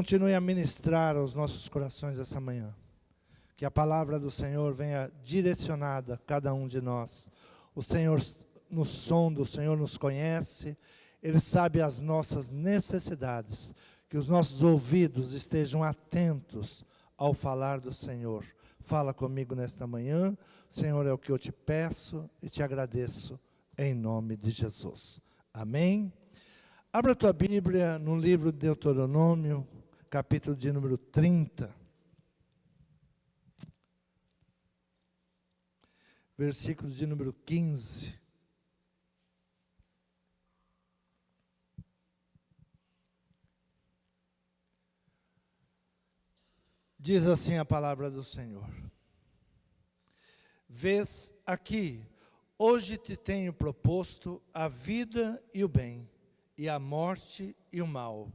Continue a ministrar aos nossos corações esta manhã. Que a palavra do Senhor venha direcionada a cada um de nós. O Senhor nos sonda, o Senhor nos conhece, Ele sabe as nossas necessidades. Que os nossos ouvidos estejam atentos ao falar do Senhor. Fala comigo nesta manhã, Senhor, é o que eu te peço e te agradeço em nome de Jesus. Amém? Abra a tua Bíblia no livro de Deuteronômio, capítulo de número 30. Versículo de número 15. Diz assim a palavra do Senhor. Vês aqui, hoje te tenho proposto a vida e o bem, e a morte e o mal.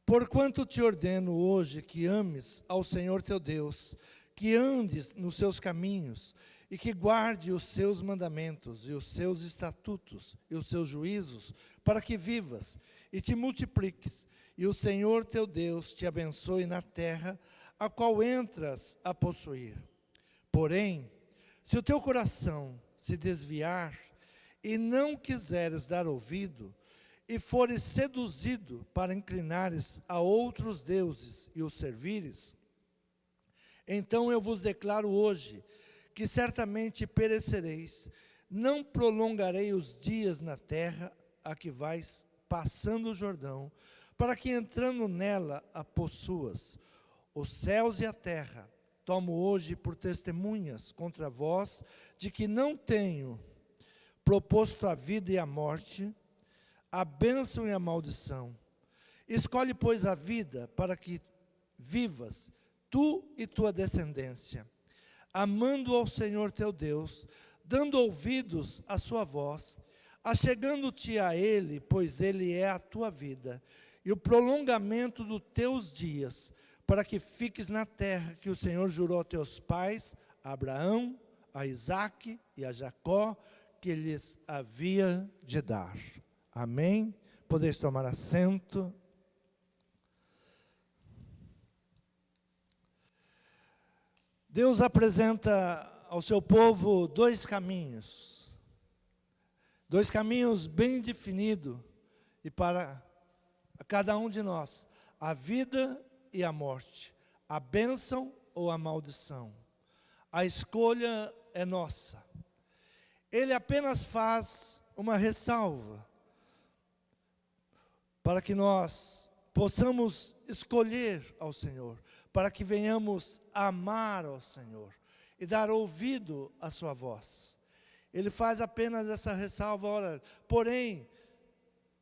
Porquanto te ordeno hoje que ames ao Senhor teu Deus, que andes nos seus caminhos, e que guarde os seus mandamentos, e os seus estatutos, e os seus juízos, para que vivas, e te multipliques, e o Senhor teu Deus te abençoe na terra, a qual entras a possuir. Porém, se o teu coração se desviar, e não quiseres dar ouvido, e fores seduzido para inclinares a outros deuses e os servires, então eu vos declaro hoje, que certamente perecereis, não prolongarei os dias na terra a que vais passando o Jordão, para que entrando nela a possuas. Os céus e a terra tomo hoje por testemunhas contra vós, de que não tenho proposto a vida e a morte, a bênção e a maldição. Escolhe, pois, a vida, para que vivas, tu e tua descendência, amando ao Senhor teu Deus, dando ouvidos à sua voz, achegando-te a Ele, pois Ele é a tua vida, e o prolongamento dos teus dias, para que fiques na terra que o Senhor jurou a teus pais, a Abraão, a Isaque e a Jacó, que lhes havia de dar. Amém? Podeis tomar assento. Deus apresenta ao seu povo dois caminhos bem definidos, e para cada um de nós, a vida e a morte, a bênção ou a maldição. A escolha é nossa. Ele apenas faz uma ressalva, para que nós possamos escolher ao Senhor, para que venhamos amar ao Senhor e dar ouvido à sua voz. Ele faz apenas essa ressalva, olha, porém,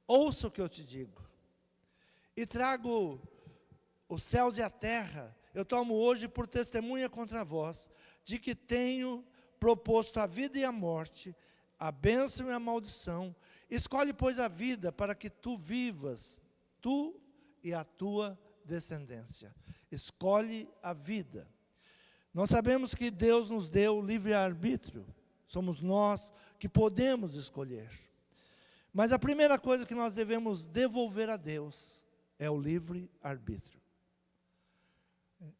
ouça o que eu te digo, e trago os céus e a terra, eu tomo hoje por testemunha contra vós, de que tenho proposto a vida e a morte, a bênção e a maldição. Escolhe, pois, a vida, para que tu vivas, tu e a tua descendência. Escolhe a vida. Nós sabemos que Deus nos deu livre-arbítrio. Somos nós que podemos escolher. Mas a primeira coisa que nós devemos devolver a Deus é o livre-arbítrio.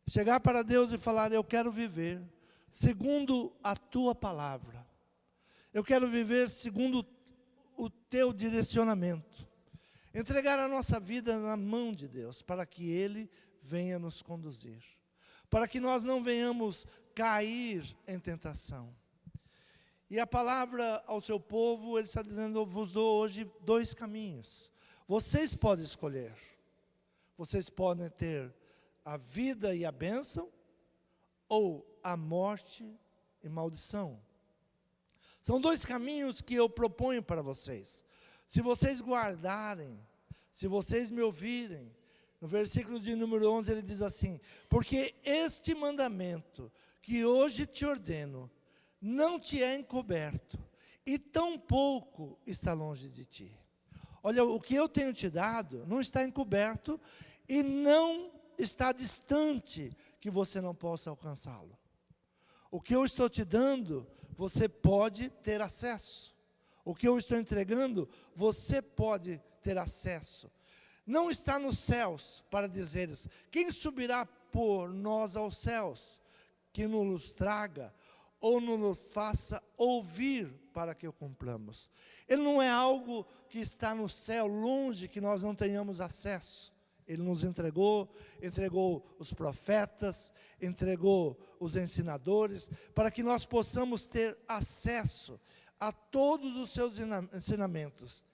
Chegar para Deus e falar, eu quero viver segundo a tua palavra. Eu quero viver segundo o teu direcionamento. Entregar a nossa vida na mão de Deus, para que Ele venha nos conduzir. Para que nós não venhamos cair em tentação. E a palavra ao seu povo, Ele está dizendo, eu vos dou hoje dois caminhos. Vocês podem escolher. Vocês podem ter a vida e a bênção, ou a morte e maldição. São dois caminhos que eu proponho para vocês. Se vocês guardarem, se vocês me ouvirem, no versículo de número 11 ele diz assim, porque este mandamento que hoje te ordeno, não te é encoberto, e tampouco está longe de ti. Olha, o que eu tenho te dado não está encoberto, e não está distante que você não possa alcançá-lo. O que eu estou te dando, você pode ter acesso. O que eu estou entregando, você pode ter acesso. não está nos céus, para dizeres: quem subirá por nós aos céus, que nos traga, ou nos faça ouvir, para que o cumpramos. Ele não é algo que está no céu, longe, que nós não tenhamos acesso. Ele nos entregou os profetas, entregou os ensinadores, para que nós possamos ter acesso a todos os seus ensinamentos.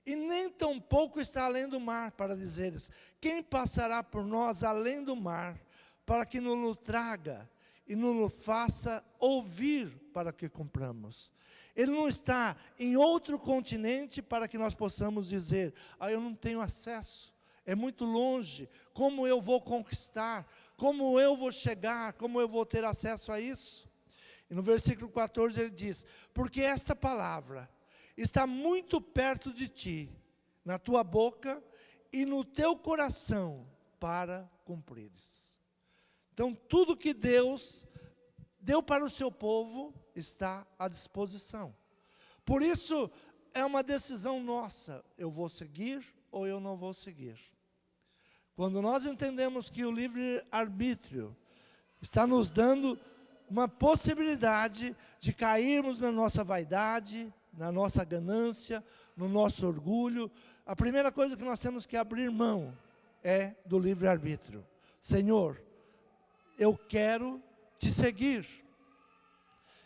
E nem tampouco está além do mar, para dizeres: quem passará por nós além do mar, para que nos traga e nos faça ouvir, para que cumpramos. Ele não está em outro continente para que nós possamos dizer: eu não tenho acesso, é muito longe, como eu vou conquistar, como eu vou chegar, como eu vou ter acesso a isso? E no versículo 14 ele diz: porque esta palavra está muito perto de ti, na tua boca e no teu coração, para cumprires. Então, tudo que Deus deu para o seu povo está à disposição. Por isso, é uma decisão nossa: eu vou seguir ou eu não vou seguir. Quando nós entendemos que o livre-arbítrio está nos dando uma possibilidade de cairmos na nossa vaidade, na nossa ganância, no nosso orgulho, a primeira coisa que nós temos que abrir mão é do livre-arbítrio. Senhor, eu quero te seguir.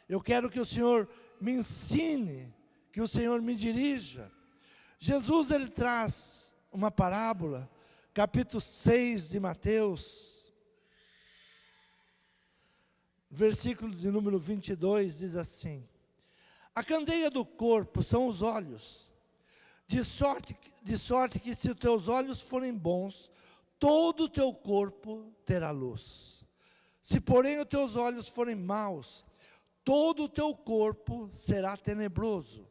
Eu quero que o Senhor me ensine, que o Senhor me dirija. Jesus, ele traz uma parábola, capítulo 6 de Mateus, versículo de número 22, diz assim: a candeia do corpo são os olhos, de sorte que se os teus olhos forem bons, todo o teu corpo terá luz. Se porém os teus olhos forem maus, todo o teu corpo será tenebroso.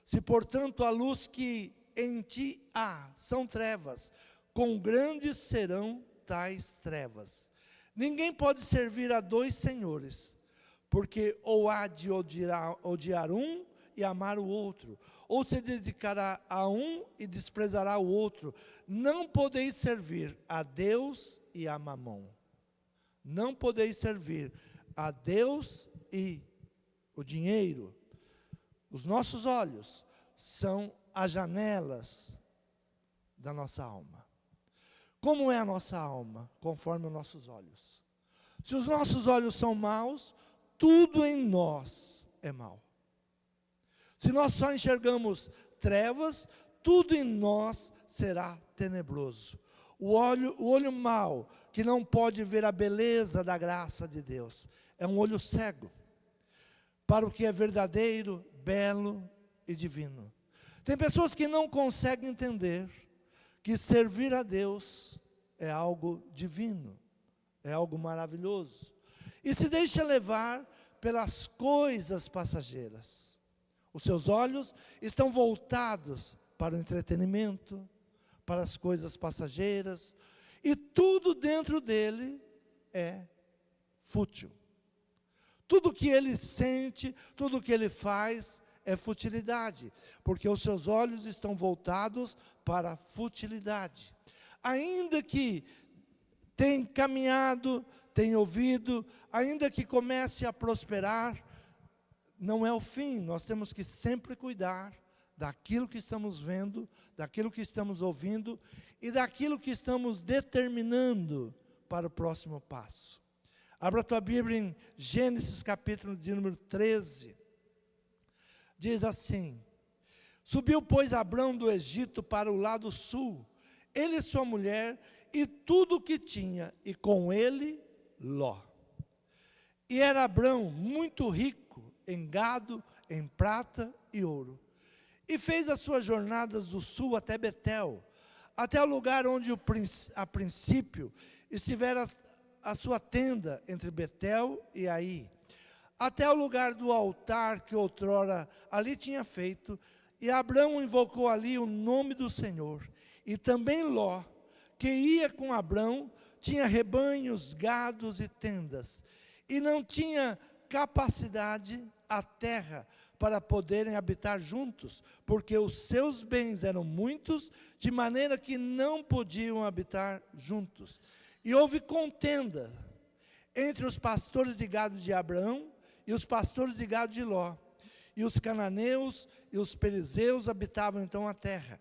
Se portanto a luz que em ti há são trevas, quão grandes serão tais trevas. Ninguém pode servir a dois senhores, porque ou há de odiar um e amar o outro, ou se dedicará a um e desprezará o outro. Não podeis servir a Deus e a Mamon. Não podeis servir a Deus e o dinheiro. Os nossos olhos são as janelas da nossa alma. Como é a nossa alma? Conforme os nossos olhos. Se os nossos olhos são maus, tudo em nós é mau. Se nós só enxergamos trevas, tudo em nós será tenebroso. O olho mau, que não pode ver a beleza da graça de Deus, é um olho cego para o que é verdadeiro, belo e divino. Tem pessoas que não conseguem entender que servir a Deus é algo divino, é algo maravilhoso, e se deixa levar pelas coisas passageiras. Os seus olhos estão voltados para o entretenimento, para as coisas passageiras, e tudo dentro dele é fútil. Tudo que ele sente, tudo que ele faz é futilidade, porque os seus olhos estão voltados para a futilidade. Ainda que tenha caminhado, tenha ouvido, ainda que comece a prosperar, não é o fim. Nós temos que sempre cuidar daquilo que estamos vendo, daquilo que estamos ouvindo e daquilo que estamos determinando para o próximo passo. Abra a tua Bíblia em Gênesis capítulo de número 13. Diz assim: subiu, pois, Abrão do Egito para o lado sul, ele e sua mulher, e tudo o que tinha, e com ele Ló. E era Abrão muito rico em gado, em prata e ouro. E fez as suas jornadas do sul até Betel, até o lugar onde a princípio estivera a sua tenda entre Betel e Ai, até o lugar do altar que outrora ali tinha feito, e Abrão invocou ali o nome do Senhor. E também Ló, que ia com Abrão, tinha rebanhos, gados e tendas, e não tinha capacidade a terra para poderem habitar juntos, porque os seus bens eram muitos, de maneira que não podiam habitar juntos. E houve contenda entre os pastores de gado de Abraão e os pastores de gado de Ló. E os cananeus e os perizeus habitavam então a terra.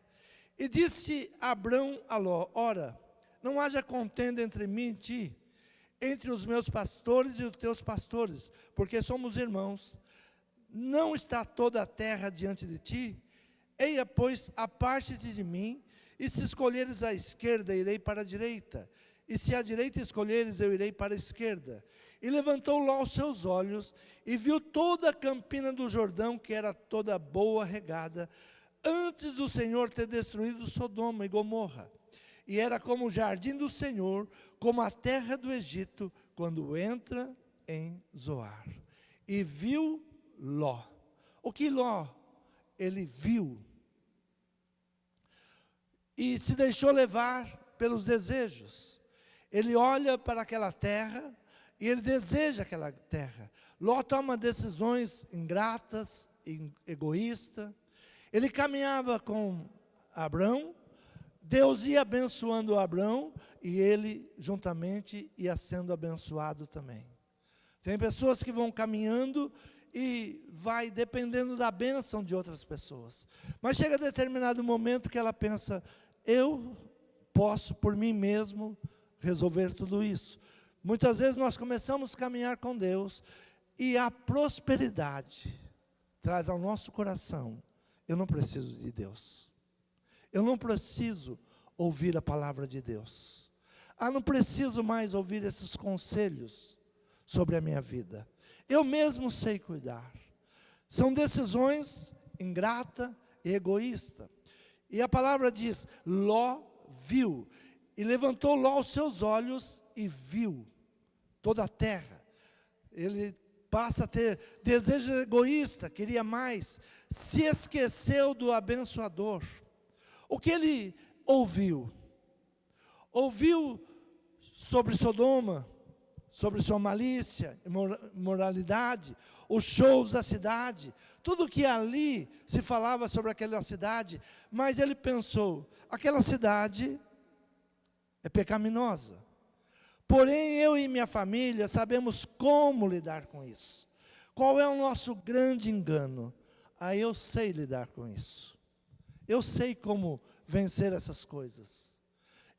E disse Abrão a Ló: ora, não haja contenda entre mim e ti, entre os meus pastores e os teus pastores, porque somos irmãos. Não está toda a terra diante de ti? Eia, pois, aparte-te de mim, e se escolheres a esquerda, irei para a direita, e se a direita escolheres, eu irei para a esquerda. E levantou Ló os seus olhos, e viu toda a campina do Jordão, que era toda boa regada, antes do Senhor ter destruído Sodoma e Gomorra. E era como o jardim do Senhor, como a terra do Egito, quando entra em Zoar. E viu Ló. O que Ló? Ele viu. E se deixou levar pelos desejos. Ele olha para aquela terra e ele deseja aquela terra. Ló toma decisões ingratas, egoístas. Ele caminhava com Abrão, Deus ia abençoando Abrão e ele juntamente ia sendo abençoado também. Tem pessoas que vão caminhando e vai dependendo da bênção de outras pessoas. Mas chega determinado momento que ela pensa: eu posso por mim mesmo resolver tudo isso. Muitas vezes nós começamos a caminhar com Deus e a prosperidade traz ao nosso coração: eu não preciso de Deus. Eu não preciso ouvir a palavra de Deus. Não preciso mais ouvir esses conselhos sobre a minha vida. Eu mesmo sei cuidar. São decisões ingrata e egoísta. E a palavra diz: Ló viu. E levantou Ló os seus olhos e viu toda a terra. Ele passa a ter desejo egoísta, queria mais. Se esqueceu do abençoador. O que ele ouviu? Ouviu sobre Sodoma, sobre sua malícia, imoralidade, os shows da cidade, tudo que ali se falava sobre aquela cidade, mas ele pensou: aquela cidade é pecaminosa. Porém, eu e minha família sabemos como lidar com isso. Qual é o nosso grande engano? Eu sei lidar com isso. Eu sei como vencer essas coisas.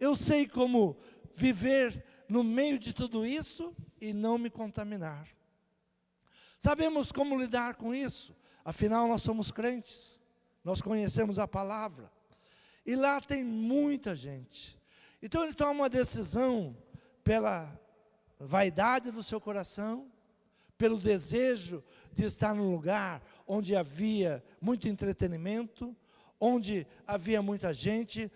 Eu sei como viver no meio de tudo isso e não me contaminar. Sabemos como lidar com isso. Afinal, nós somos crentes. Nós conhecemos a palavra. E lá tem muita gente. Então ele toma uma decisão pela vaidade do seu coração, pelo desejo de estar num lugar onde havia muito entretenimento, onde havia muita gente.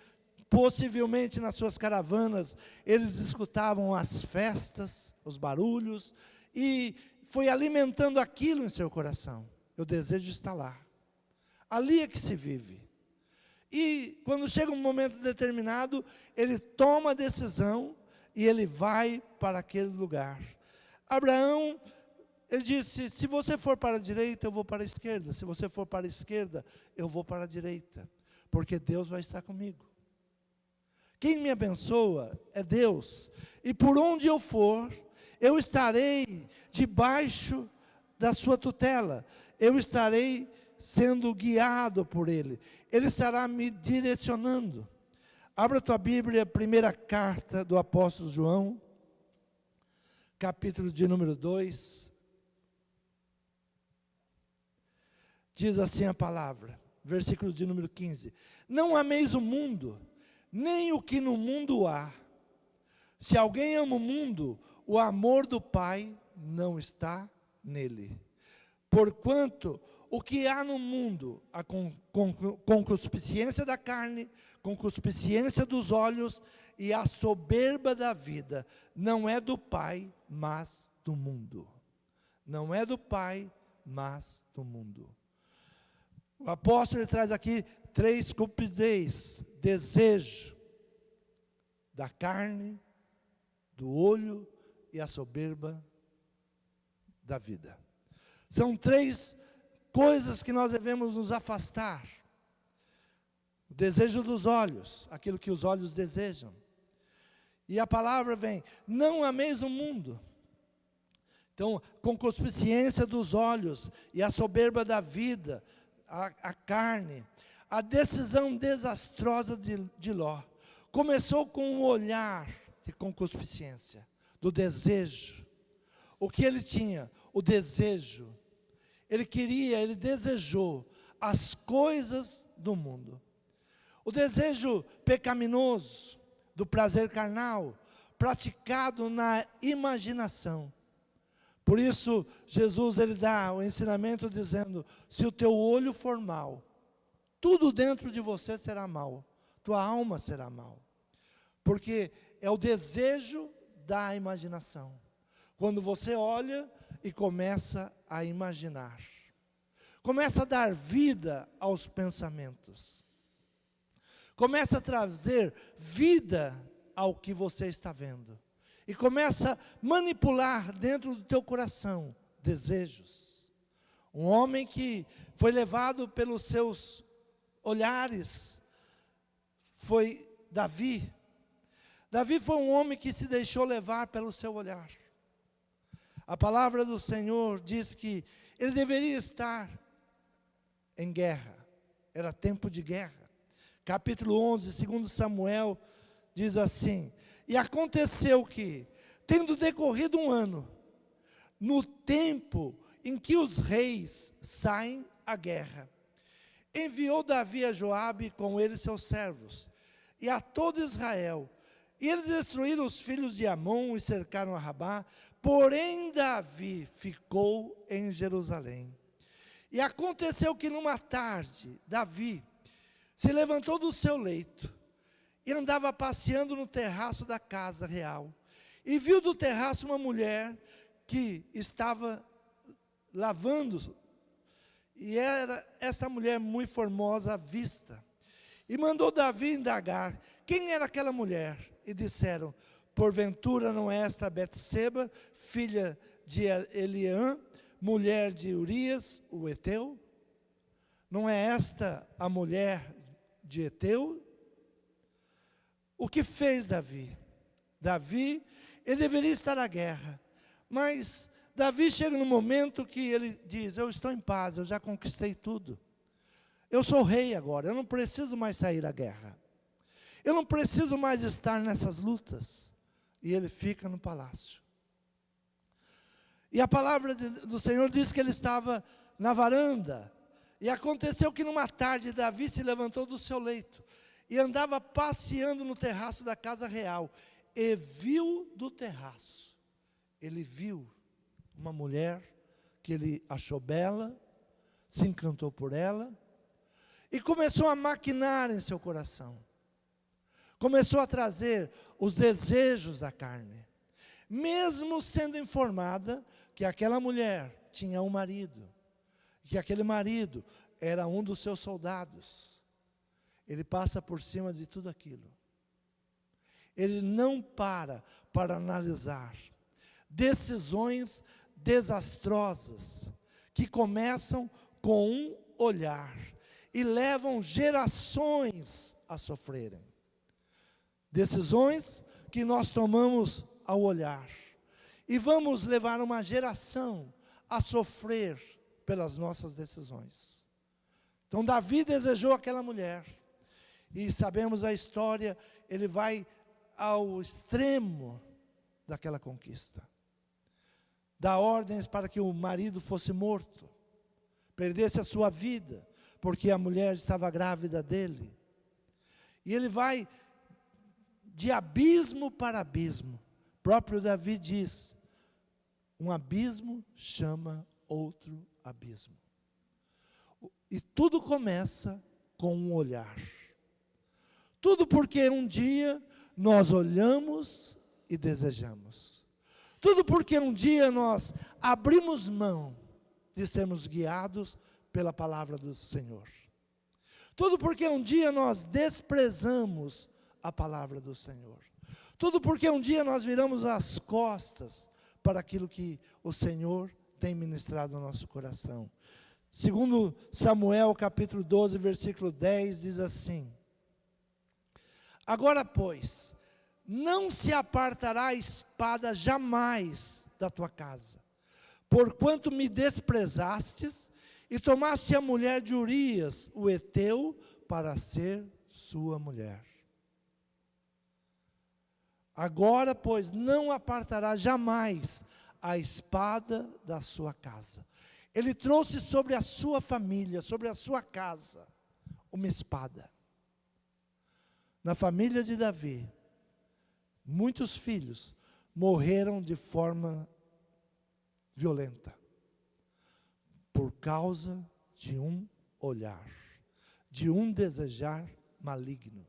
Possivelmente nas suas caravanas eles escutavam as festas, os barulhos, e foi alimentando aquilo em seu coração. Eu desejo estar lá. Ali é que se vive. E quando chega um momento determinado, ele toma a decisão e ele vai para aquele lugar. Abraão, ele disse: se você for para a direita, eu vou para a esquerda. Se você for para a esquerda, eu vou para a direita. Porque Deus vai estar comigo. Quem me abençoa é Deus. E por onde eu for, eu estarei debaixo da sua tutela. Eu estarei sendo guiado por Ele. Ele estará me direcionando. Abra a tua Bíblia, primeira carta do apóstolo João, capítulo de número 2. Diz assim a palavra, versículo de número 15. Não ameis o mundo, nem o que no mundo há. Se alguém ama o mundo, o amor do Pai não está nele. Porquanto o que há no mundo, a concupiscência da carne, concupiscência dos olhos e a soberba da vida, não é do Pai, mas do mundo. Não é do Pai, mas do mundo. O apóstolo traz aqui 3 cupidez: desejo da carne, do olho e a soberba da vida. São 3 coisas que nós devemos nos afastar. O desejo dos olhos, aquilo que os olhos desejam. E a palavra vem, não ameis o mundo. Então, concupiscência dos olhos e a soberba da vida, a carne, a decisão desastrosa de Ló, começou com um olhar de concupiscência, do desejo. O que ele tinha? O desejo. Ele queria, ele desejou as coisas do mundo. O desejo pecaminoso, do prazer carnal, praticado na imaginação. Por isso, Jesus ele dá o ensinamento dizendo, se o teu olho for mau, tudo dentro de você será mau, tua alma será mau. Porque é o desejo da imaginação. Quando você olha e começa a imaginar. Começa a dar vida aos pensamentos. Começa a trazer vida ao que você está vendo. E começa a manipular dentro do teu coração desejos. Um homem que foi levado pelos seus olhares foi Davi. Davi foi um homem que se deixou levar pelo seu olhar. A palavra do Senhor diz que ele deveria estar em guerra. Era tempo de guerra. Capítulo 11, 2 Samuel, diz assim, e aconteceu que, tendo decorrido um ano, no tempo em que os reis saem à guerra, enviou Davi a Joabe com ele seus servos, e a todo Israel, e eles destruíram os filhos de Amon e cercaram a Rabá, porém Davi ficou em Jerusalém. E aconteceu que numa tarde, Davi se levantou do seu leito, e andava passeando no terraço da casa real, e viu do terraço uma mulher que estava lavando, e era essa mulher muito formosa à vista, e mandou Davi indagar, quem era aquela mulher? E disseram, porventura não é esta Betseba, filha de Eliã, mulher de Urias, o Eteu? Não é esta a mulher de Eteu? O que fez Davi? Davi, ele deveria estar à guerra, mas Davi chega no momento que ele diz, eu estou em paz, eu já conquistei tudo. Eu sou rei agora, eu não preciso mais sair à guerra. Eu não preciso mais estar nessas lutas. E ele fica no palácio. E a palavra do Senhor diz que ele estava na varanda. E aconteceu que numa tarde Davi se levantou do seu leito e andava passeando no terraço da casa real, e viu do terraço, ele viu uma mulher que ele achou bela, se encantou por ela, e começou a maquinar em seu coração, começou a trazer os desejos da carne, mesmo sendo informada que aquela mulher tinha um marido, que aquele marido era um dos seus soldados. Ele passa por cima de tudo aquilo. Ele não para analisar decisões desastrosas que começam com um olhar e levam gerações a sofrerem. Decisões que nós tomamos ao olhar e vamos levar uma geração a sofrer pelas nossas decisões. Então Davi desejou aquela mulher. E sabemos a história, ele vai ao extremo daquela conquista. Dá ordens para que o marido fosse morto, perdesse a sua vida, porque a mulher estava grávida dele. E ele vai de abismo para abismo. O próprio Davi diz, um abismo chama outro abismo. E tudo começa com um olhar. Tudo porque um dia nós olhamos e desejamos. Tudo porque um dia nós abrimos mão de sermos guiados pela palavra do Senhor. Tudo porque um dia nós desprezamos a palavra do Senhor. Tudo porque um dia nós viramos as costas para aquilo que o Senhor tem ministrado no nosso coração. Segundo Samuel, capítulo 12, versículo 10, diz assim: agora, pois, não se apartará a espada jamais da tua casa, porquanto me desprezastes e tomaste a mulher de Urias, o heteu, para ser sua mulher. Agora, pois, não apartará jamais a espada da sua casa. Ele trouxe sobre a sua família, sobre a sua casa, uma espada. Na família de Davi, muitos filhos morreram de forma violenta, por causa de um olhar, de um desejar maligno.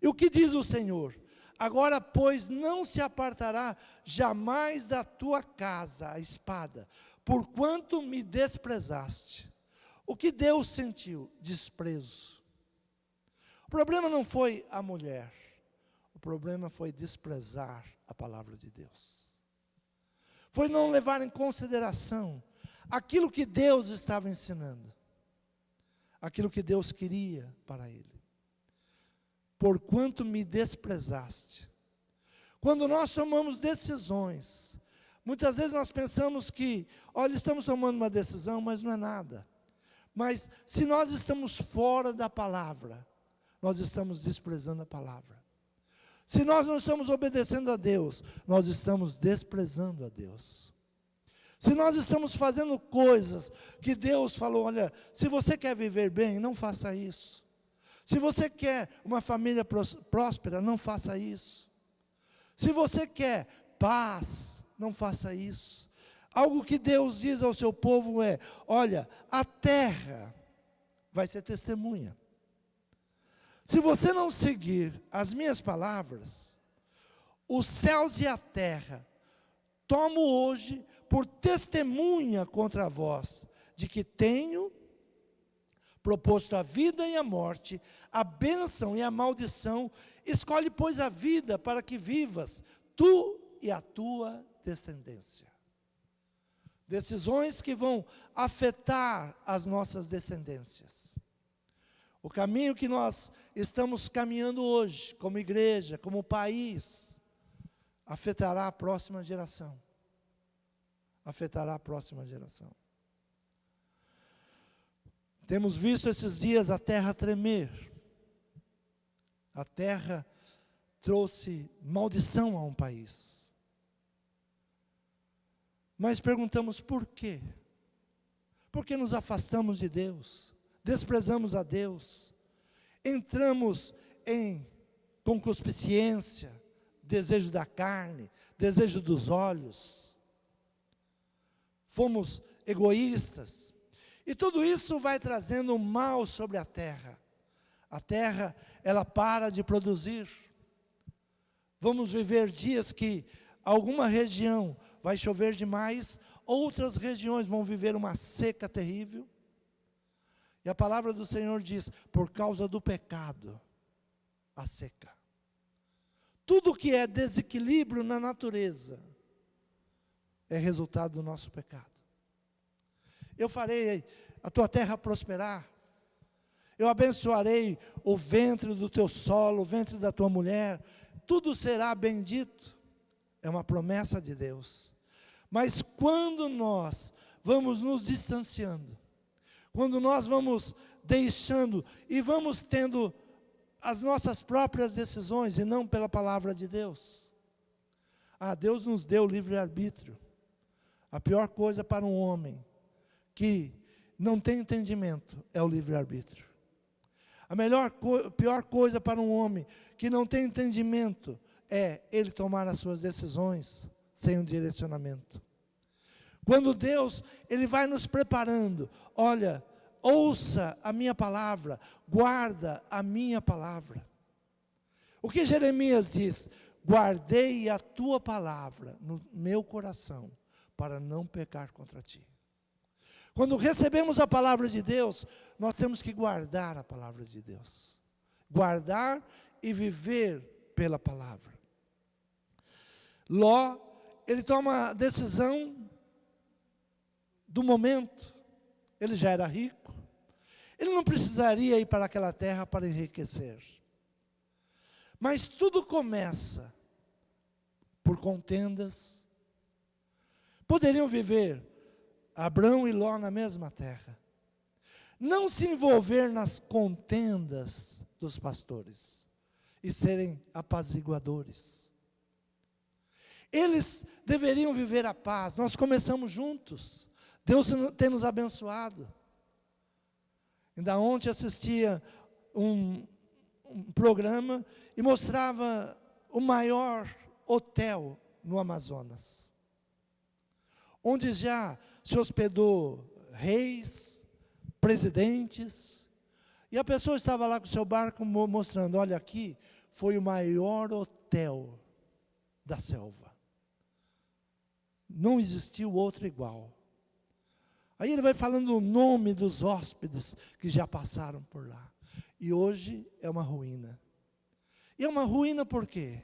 E o que diz o Senhor? Agora, pois, não se apartará jamais da tua casa a espada, porquanto me desprezaste. O que Deus sentiu? Desprezo. O problema não foi a mulher, o problema foi desprezar a palavra de Deus. Foi não levar em consideração aquilo que Deus estava ensinando, aquilo que Deus queria para ele. Porquanto me desprezaste. Quando nós tomamos decisões, muitas vezes nós pensamos que, olha, estamos tomando uma decisão, mas não é nada. Mas se nós estamos fora da palavra, nós estamos desprezando a palavra. Se nós não estamos obedecendo a Deus, nós estamos desprezando a Deus. Se nós estamos fazendo coisas que Deus falou, olha, se você quer viver bem, não faça isso. Se você quer uma família próspera, não faça isso. Se você quer paz, não faça isso. Algo que Deus diz ao seu povo é, olha, a terra vai ser testemunha. Se você não seguir as minhas palavras, os céus e a terra tomo hoje por testemunha contra vós, de que tenho proposto a vida e a morte, a bênção e a maldição. Escolhe, pois, a vida para que vivas, tu e a tua descendência. Decisões que vão afetar as nossas descendências. O caminho que nós estamos caminhando hoje, como igreja, como país, afetará a próxima geração. Afetará a próxima geração. Temos visto esses dias a terra tremer. A terra trouxe maldição a um país. Mas perguntamos por quê? Porque nos afastamos de Deus, desprezamos a Deus, entramos em concupiscência, desejo da carne, desejo dos olhos. Fomos egoístas. E tudo isso vai trazendo um mal sobre a terra. A terra, ela para de produzir. Vamos viver dias que alguma região vai chover demais, outras regiões vão viver uma seca terrível. E a palavra do Senhor diz, por causa do pecado, a seca. Tudo que é desequilíbrio na natureza é resultado do nosso pecado. Eu farei a tua terra prosperar. Eu abençoarei o ventre do teu solo, o ventre da tua mulher. Tudo será bendito. É uma promessa de Deus. Mas quando nós vamos nos distanciando, quando nós vamos deixando e vamos tendo as nossas próprias decisões e não pela palavra de Deus. Deus nos deu livre-arbítrio. A pior coisa para um homem que não tem entendimento é o livre-arbítrio. A pior coisa para um homem que não tem entendimento é ele tomar as suas decisões sem um direcionamento. Quando Deus, Ele vai nos preparando, olha, ouça a minha palavra, guarda a minha palavra. O que Jeremias diz? Guardei a tua palavra no meu coração, para não pecar contra ti. Quando recebemos a palavra de Deus, nós temos que guardar a palavra de Deus. Guardar e viver pela palavra. Ló, ele toma a decisão do momento. ele já era rico, ele não precisaria ir para aquela terra para enriquecer. Mas tudo começa por contendas. Poderiam viver Abrão e Ló na mesma terra. Não se envolver nas contendas dos pastores e serem apaziguadores. Eles deveriam viver a paz. Nós começamos juntos. Deus tem nos abençoado. Ainda ontem assistia um programa e mostrava o maior hotel no Amazonas, onde já se hospedou reis, presidentes, e a pessoa estava lá com o seu barco mostrando, olha aqui, foi o maior hotel da selva. Não existiu outro igual. Aí ele vai falando o nome dos hóspedes que já passaram por lá. E hoje é uma ruína. E é uma ruína por quê?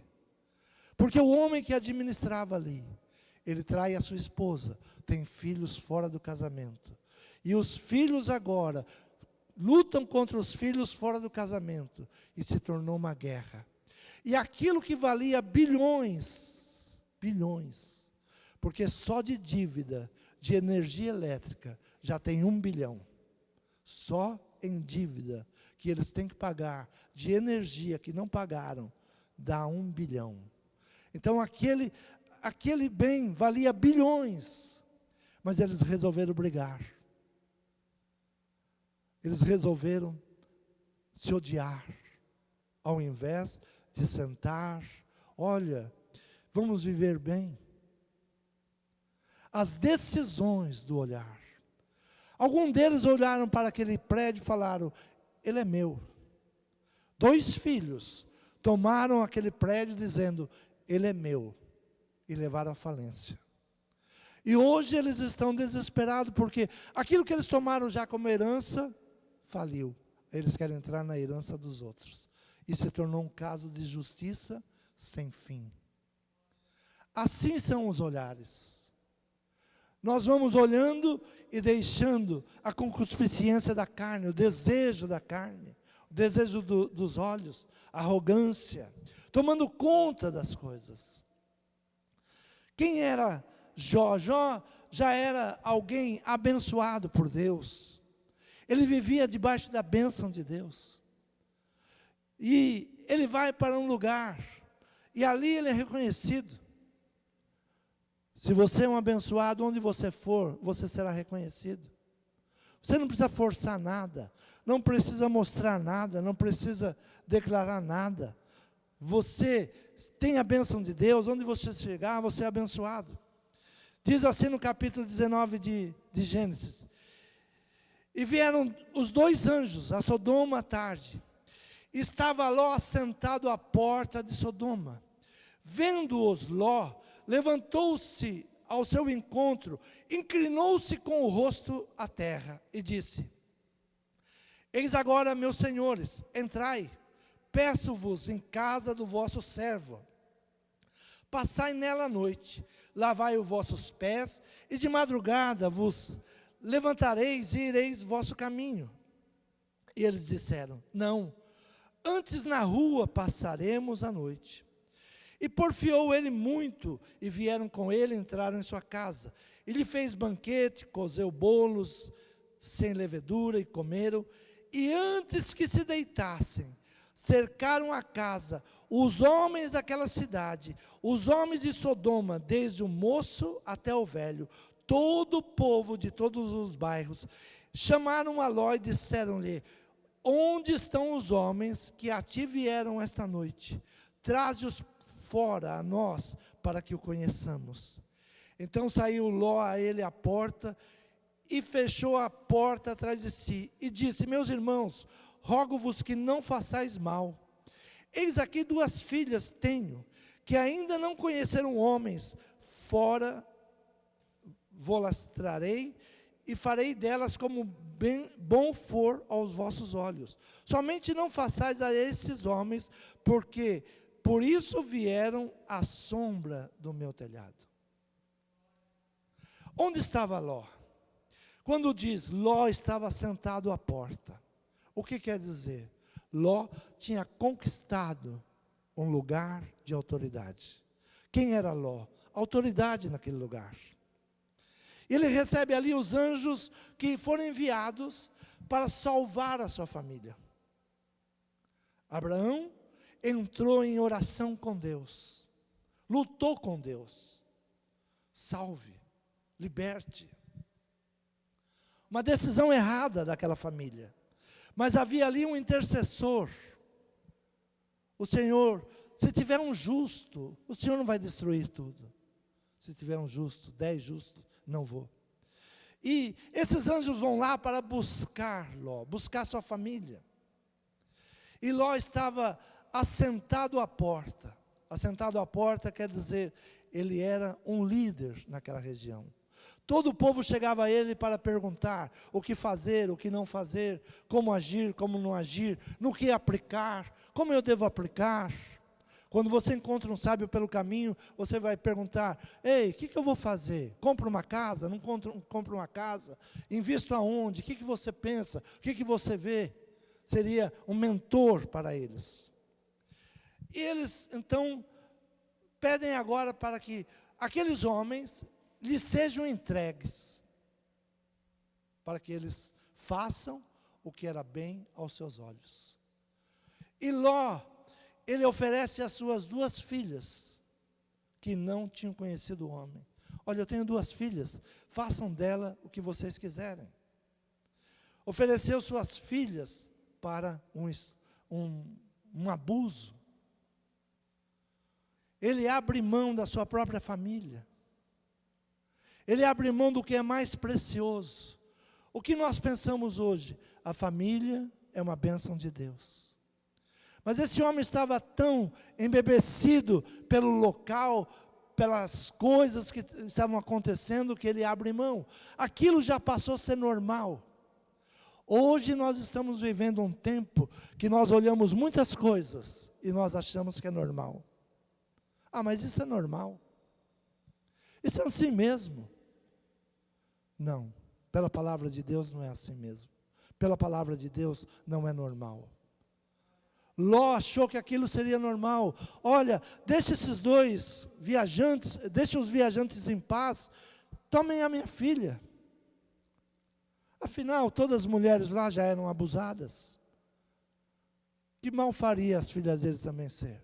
Porque o homem que administrava ali, ele trai a sua esposa, tem filhos fora do casamento. E os filhos agora lutam contra os filhos fora do casamento. E se tornou uma guerra. E aquilo que valia bilhões, porque só de dívida de energia elétrica já tem 1 bilhão. Só em dívida que eles têm que pagar de energia que não pagaram, dá 1 bilhão. Então aquele bem valia bilhões, mas eles resolveram brigar. Eles resolveram se odiar, ao invés de sentar, olha, vamos viver bem. As decisões do olhar. Alguns deles olharam para aquele prédio e falaram, ele é meu. 2 filhos tomaram aquele prédio dizendo, ele é meu. E levaram à falência. E hoje eles estão desesperados porque aquilo que eles tomaram já como herança, faliu. Eles querem entrar na herança dos outros. E se tornou um caso de justiça sem fim. Assim são os olhares. Nós vamos olhando e deixando a concupiscência da carne, o desejo da carne, o desejo dos olhos, a arrogância, tomando conta das coisas. Quem era Jó? Jó já era alguém abençoado por Deus. Ele vivia debaixo da bênção de Deus. E ele vai para um lugar, e ali ele é reconhecido. Se você é um abençoado, onde você for, você será reconhecido. Você não precisa forçar nada, não precisa mostrar nada, não precisa declarar nada. Você tem a bênção de Deus, onde você chegar, você é abençoado. Diz assim no capítulo 19 de Gênesis. E vieram os 2 anjos a Sodoma à tarde. Estava Ló sentado à porta de Sodoma. Vendo-os Ló, levantou-se ao seu encontro, inclinou-se com o rosto à terra e disse, eis agora, meus senhores, entrai, peço-vos em casa do vosso servo, passai nela a noite, lavai os vossos pés, e de madrugada vos levantareis e ireis vosso caminho. E eles disseram, não, antes na rua passaremos a noite. E porfiou ele muito, e vieram com ele, entraram em sua casa. E lhe fez banquete, cozeu bolos, sem levedura, e comeram. E antes que se deitassem, cercaram a casa, os homens daquela cidade, os homens de Sodoma, desde o moço até o velho, todo o povo de todos os bairros, chamaram a Ló e disseram-lhe, onde estão os homens que a ti vieram esta noite? Traze-os fora a nós, para que o conheçamos. Então saiu Ló a ele à porta, e fechou a porta atrás de si, e disse, meus irmãos, rogo-vos que não façais mal. Eis aqui 2 filhas tenho, que ainda não conheceram homens, fora vô-las trarei, e farei delas como bom for aos vossos olhos. Somente não façais a esses homens, porque por isso vieram à sombra do meu telhado. Onde estava Ló? Quando diz Ló estava sentado à porta, o que quer dizer? Ló tinha conquistado um lugar de autoridade. Quem era Ló? Autoridade naquele lugar. Ele recebe ali os anjos que foram enviados para salvar a sua família. Abraão entrou em oração com Deus, lutou com Deus. Salve, liberte. Uma decisão errada daquela família. Mas havia ali um intercessor. O Senhor, se tiver um justo, o Senhor não vai destruir tudo. Se tiver um justo, 10 justos, não vou. E esses anjos vão lá para buscar Ló, buscar sua família. E Ló estava assentado à porta. Assentado à porta quer dizer, ele era um líder naquela região. Todo o povo chegava a ele para perguntar o que fazer, o que não fazer, como agir, como não agir, no que aplicar, como eu devo aplicar. Quando você encontra um sábio pelo caminho, você vai perguntar, ei, o que eu vou fazer? Compro uma casa? Não compro uma casa? Invisto aonde? O que você pensa? O que você vê? Seria um mentor para eles. E eles, então, pedem agora para que aqueles homens lhes sejam entregues, para que eles façam o que era bem aos seus olhos. E Ló, ele oferece as suas 2 filhas, que não tinham conhecido o homem. Olha, eu tenho 2 filhas, façam dela o que vocês quiserem. Ofereceu suas filhas para um abuso. Ele abre mão da sua própria família. Ele abre mão do que é mais precioso. O que nós pensamos hoje? A família é uma bênção de Deus. Mas esse homem estava tão embebecido pelo local, pelas coisas que estavam acontecendo, que ele abre mão. Aquilo já passou a ser normal. Hoje nós estamos vivendo um tempo que nós olhamos muitas coisas e nós achamos que é normal. Ah, mas isso é normal. Isso é assim mesmo. Não, pela palavra de Deus não é assim mesmo. Pela palavra de Deus não é normal. Ló achou que aquilo seria normal. Olha, deixa esses 2 viajantes, deixa os viajantes em paz, tomem a minha filha. Afinal, todas as mulheres lá já eram abusadas. Que mal faria as filhas deles também ser?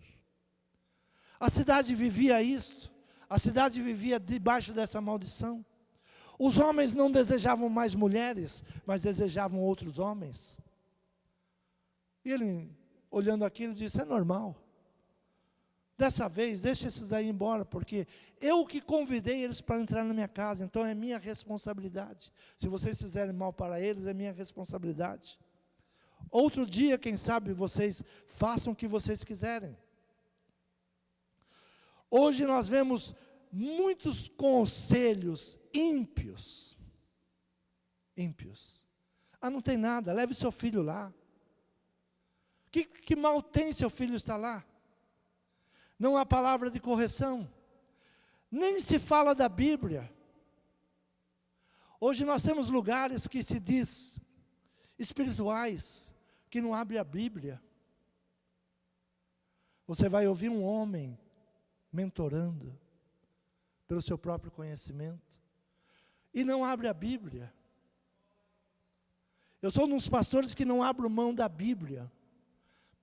A cidade vivia isso. A cidade vivia debaixo dessa maldição. Os homens não desejavam mais mulheres, mas desejavam outros homens. E ele, olhando aquilo, disse, é normal. Dessa vez, deixa esses aí embora, porque eu que convidei eles para entrar na minha casa, então é minha responsabilidade. Se vocês fizerem mal para eles, é minha responsabilidade. Outro dia, quem sabe, vocês façam o que vocês quiserem. Hoje nós vemos muitos conselhos ímpios. Ímpios. Ah, não tem nada, leve seu filho lá. Que mal tem seu filho estar lá? Não há palavra de correção. Nem se fala da Bíblia. Hoje nós temos lugares que se diz espirituais, que não abre a Bíblia. Você vai ouvir um homem mentorando pelo seu próprio conhecimento e não abre a Bíblia. Eu sou um dos pastores que não abro mão da Bíblia.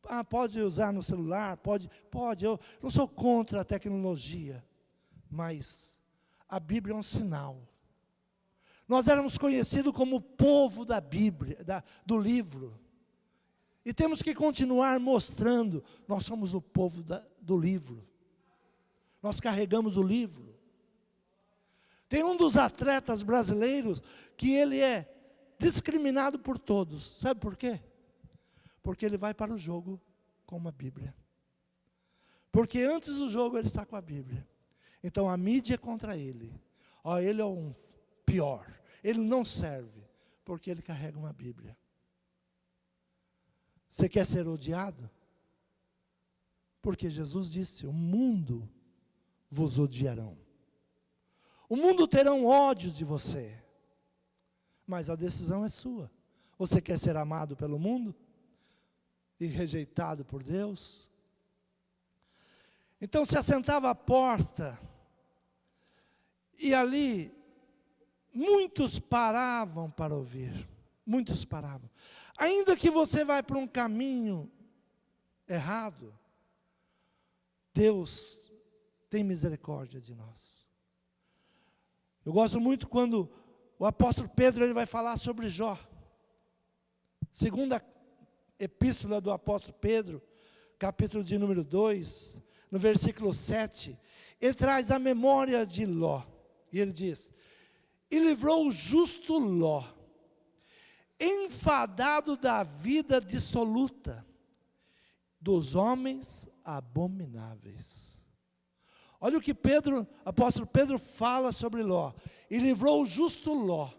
Ah, pode usar no celular, pode, eu não sou contra a tecnologia, mas a Bíblia é um sinal. Nós éramos conhecidos como o povo da Bíblia, do livro. E temos que continuar mostrando, nós somos o povo do livro. Nós carregamos o livro. Tem um dos atletas brasileiros que ele é discriminado por todos. Sabe por quê? Porque ele vai para o jogo com uma Bíblia. Porque antes do jogo ele está com a Bíblia. Então a mídia é contra ele. Ó, ele é um pior. Ele não serve, porque ele carrega uma Bíblia. Você quer ser odiado? Porque Jesus disse, o mundo vos odiarão. O mundo terão ódios de você. Mas a decisão é sua. Você quer ser amado pelo mundo e rejeitado por Deus? Então se assentava à porta, e ali muitos paravam para ouvir. Muitos paravam. Ainda que você vá para um caminho errado, Deus tem misericórdia de nós. Eu gosto muito quando o apóstolo Pedro ele vai falar sobre Jó. Segunda epístola do apóstolo Pedro, capítulo de número 2, no versículo 7, ele traz a memória de Ló. E ele diz: e livrou o justo Ló, enfadado da vida dissoluta, dos homens abomináveis. Olha o que apóstolo Pedro fala sobre Ló. E livrou o justo Ló.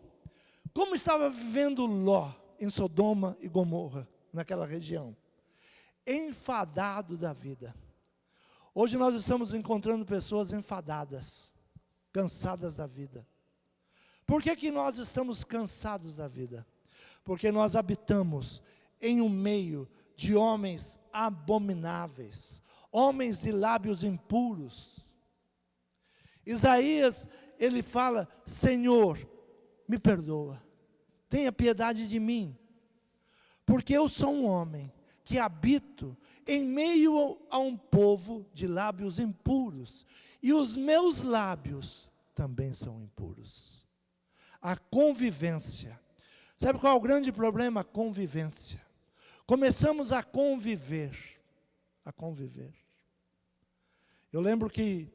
Como estava vivendo Ló em Sodoma e Gomorra, naquela região? Enfadado da vida. Hoje nós estamos encontrando pessoas enfadadas, cansadas da vida. Por que nós estamos cansados da vida? Porque nós habitamos em um meio de homens abomináveis, homens de lábios impuros. Isaías, ele fala: Senhor, me perdoa, tenha piedade de mim, porque eu sou um homem que habito em meio a um povo de lábios impuros, e os meus lábios também são impuros. A convivência. Sabe qual é o grande problema? A convivência. Começamos a conviver. A conviver. Eu lembro que,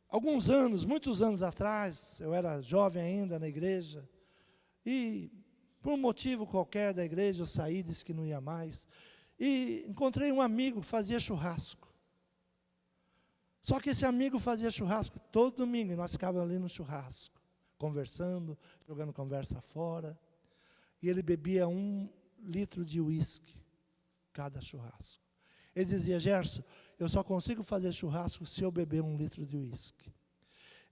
alguns anos, muitos anos atrás, eu era jovem ainda na igreja, e por um motivo qualquer da igreja, eu saí, disse que não ia mais, e encontrei um amigo que fazia churrasco. Só que esse amigo fazia churrasco todo domingo, e nós ficávamos ali no churrasco, conversando, jogando conversa fora, e ele bebia 1 litro de uísque, cada churrasco. Ele dizia: Gerson, eu só consigo fazer churrasco se eu beber 1 litro de uísque.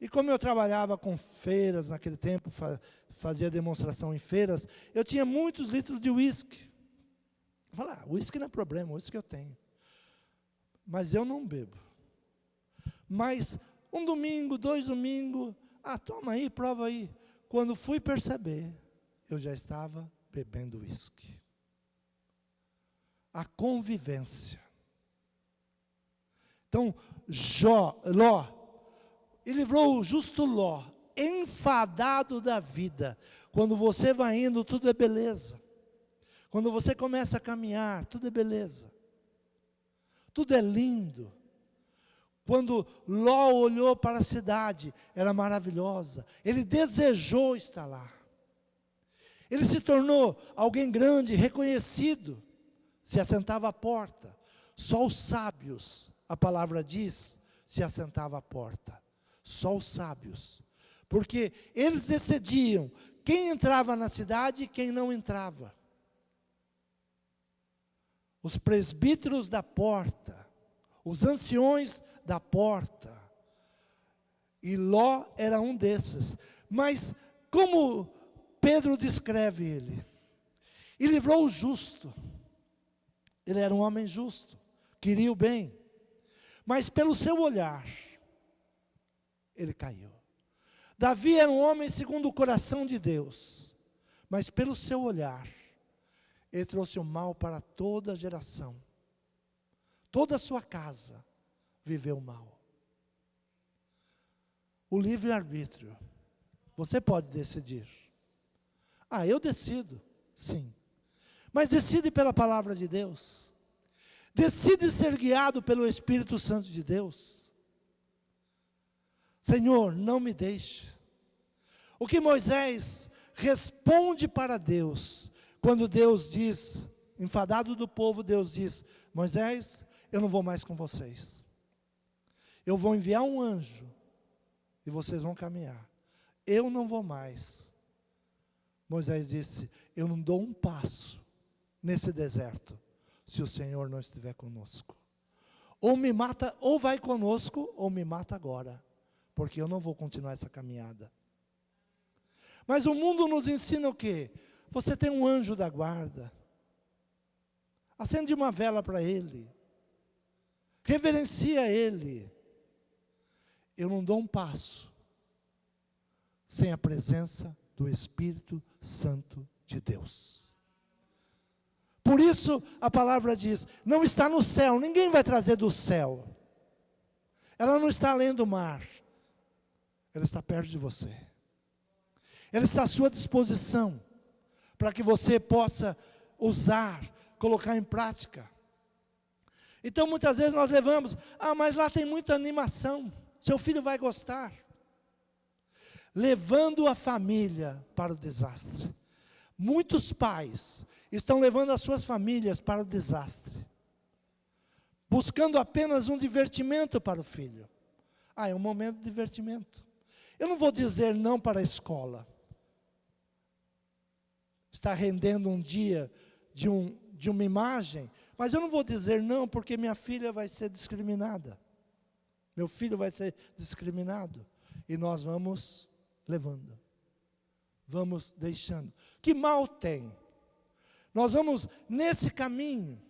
E como eu trabalhava com feiras naquele tempo, fazia demonstração em feiras, eu tinha muitos litros de uísque. Eu falei: uísque não é problema, uísque eu tenho. Mas eu não bebo. Mas 1 domingo, 2 domingos, toma aí, prova aí. Quando fui perceber, eu já estava bebendo uísque. A convivência. Então, Ló, e livrou o justo Ló, enfadado da vida. Quando você vai indo, tudo é beleza. Quando você começa a caminhar, tudo é beleza. Tudo é lindo. Quando Ló olhou para a cidade, era maravilhosa. Ele desejou estar lá. Ele se tornou alguém grande, reconhecido. Se assentava à porta. Só os sábios, a palavra diz, se assentava à porta. Só os sábios. Porque eles decidiam quem entrava na cidade e quem não entrava. Os presbíteros da porta, os anciões da porta. E Ló era um desses. Mas como Pedro descreve ele? E livrou o justo. Ele era um homem justo, queria o bem. Mas pelo seu olhar, ele caiu. Davi era um homem segundo o coração de Deus. Mas pelo seu olhar, ele trouxe o mal para toda a geração. Toda a sua casa viveu mal. O livre-arbítrio. Você pode decidir. Eu decido, sim. Mas decide pela palavra de Deus. Decide ser guiado pelo Espírito Santo de Deus. Senhor, não me deixe. O que Moisés responde para Deus, quando Deus diz, enfadado do povo, Deus diz: Moisés, eu não vou mais com vocês. Eu vou enviar um anjo, e vocês vão caminhar. Eu não vou mais. Moisés disse: eu não dou um passo nesse deserto, se o Senhor não estiver conosco. Ou me mata, ou vai conosco, ou me mata agora, porque eu não vou continuar essa caminhada. Mas o mundo nos ensina o quê? Você tem um anjo da guarda. Acende uma vela para ele. Reverencia ele. Eu não dou um passo sem a presença do Espírito Santo de Deus. Por isso a palavra diz, não está no céu, ninguém vai trazer do céu. Ela não está além do mar. Ela está perto de você. Ela está à sua disposição, para que você possa usar, colocar em prática. Então muitas vezes nós levamos, mas lá tem muita animação, seu filho vai gostar. Levando a família para o desastre. Muitos pais estão levando as suas famílias para o desastre. Buscando apenas um divertimento para o filho. É um momento de divertimento. Eu não vou dizer não para a escola. Está rendendo um dia de uma imagem, mas eu não vou dizer não, porque minha filha vai ser discriminada. Meu filho vai ser discriminado. E nós vamos levando. Vamos deixando. Que mal tem? Nós vamos nesse caminho.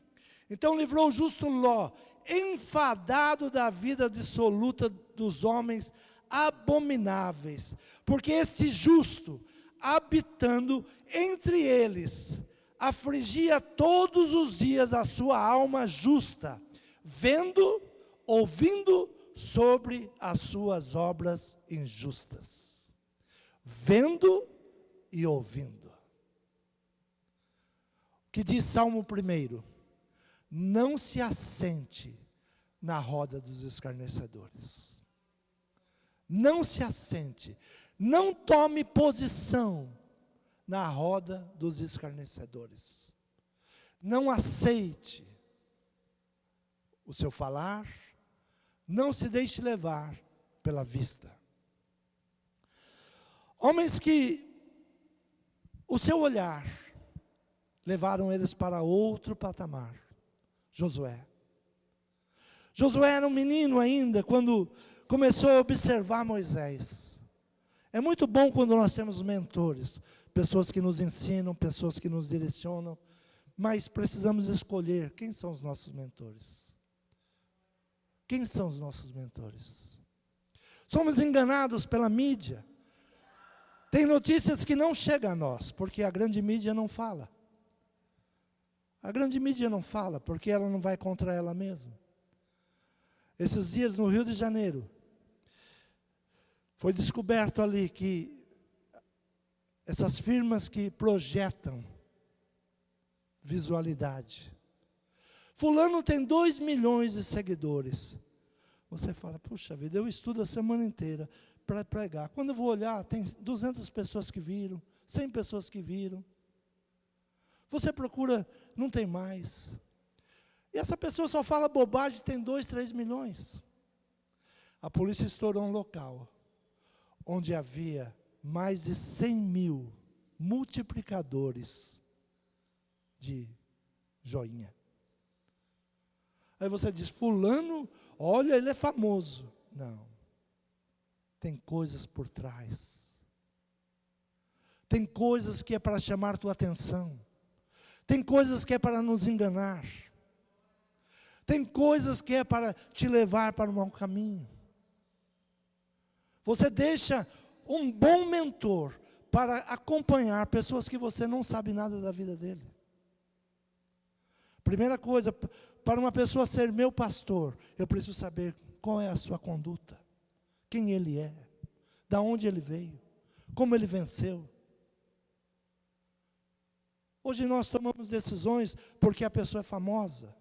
Então livrou o justo Ló, enfadado da vida dissoluta dos homens abomináveis, porque este justo, habitando entre eles, afligia todos os dias a sua alma justa, vendo, ouvindo sobre as suas obras injustas. Vendo e ouvindo. O que diz Salmo 1? Não se assente na roda dos escarnecedores. Não se assente. Não tome posição na roda dos escarnecedores. Não aceite o seu falar. Não se deixe levar pela vista. Homens que o seu olhar levaram eles para outro patamar. Josué. Josué era um menino ainda quando começou a observar Moisés. É muito bom quando nós temos mentores, pessoas que nos ensinam, pessoas que nos direcionam, mas precisamos escolher quem são os nossos mentores. Quem são os nossos mentores? Somos enganados pela mídia. Tem notícias que não chegam a nós, porque a grande mídia não fala. A grande mídia não fala, porque ela não vai contra ela mesma. Esses dias no Rio de Janeiro, foi descoberto ali que essas firmas que projetam visualidade. Fulano tem 2 milhões de seguidores. Você fala, puxa vida, eu estudo a semana inteira para pregar. Quando eu vou olhar, tem 200 pessoas que viram, 100 pessoas que viram. Você procura, não tem mais. E essa pessoa só fala bobagem, tem 2, 3 milhões. A polícia estourou um local, onde havia mais de 100 mil multiplicadores de joinha. Aí você diz, fulano, olha, ele é famoso. Não. Tem coisas por trás. Tem coisas que é para chamar tua atenção. Tem coisas que é para nos enganar. Tem coisas que é para te levar para um mau caminho. Você deixa um bom mentor para acompanhar pessoas que você não sabe nada da vida dele. Primeira coisa, para uma pessoa ser meu pastor, eu preciso saber qual é a sua conduta, quem ele é, da onde ele veio, como ele venceu. Hoje nós tomamos decisões porque a pessoa é famosa.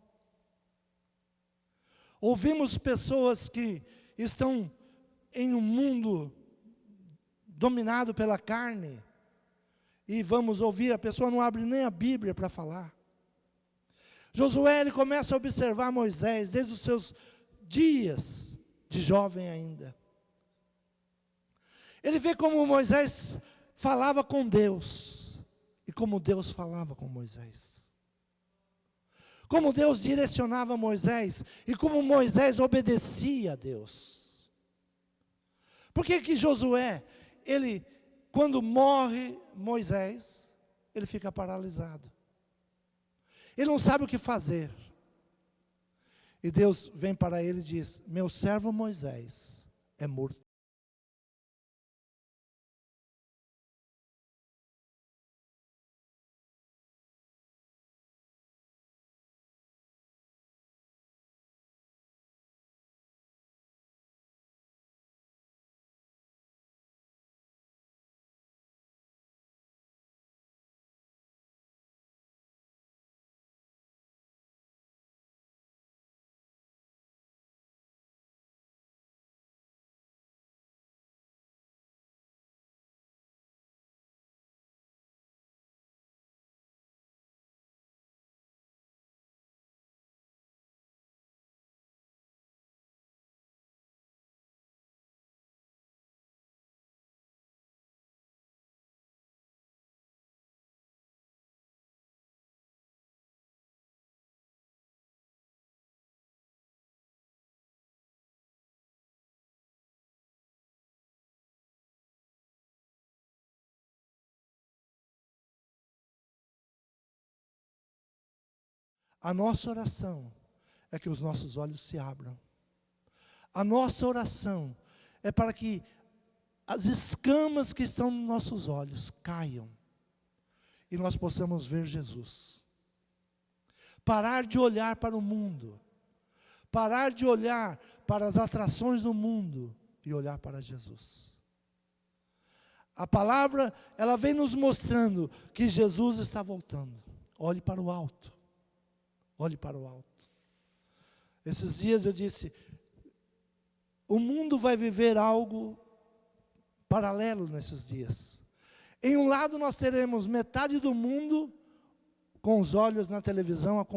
Ouvimos pessoas que estão em um mundo dominado pela carne, e vamos ouvir, a pessoa não abre nem a Bíblia para falar. Josué, ele começa a observar Moisés, desde os seus dias de jovem ainda. Ele vê como Moisés falava com Deus, e como Deus falava com Moisés. Como Deus direcionava Moisés, e como Moisés obedecia a Deus. Por que que Josué, ele quando morre Moisés, ele fica paralisado. Ele não sabe o que fazer. E Deus vem para ele e diz: meu servo Moisés é morto. A nossa oração é que os nossos olhos se abram. A nossa oração é para que as escamas que estão nos nossos olhos caiam e nós possamos ver Jesus. Parar de olhar para o mundo, parar de olhar para as atrações do mundo e olhar para Jesus. A palavra, ela vem nos mostrando que Jesus está voltando. Olhe para o alto. Olhe para o alto. Esses dias eu disse, o mundo vai viver algo paralelo nesses dias. Em um lado nós teremos metade do mundo com os olhos na televisão acompanhando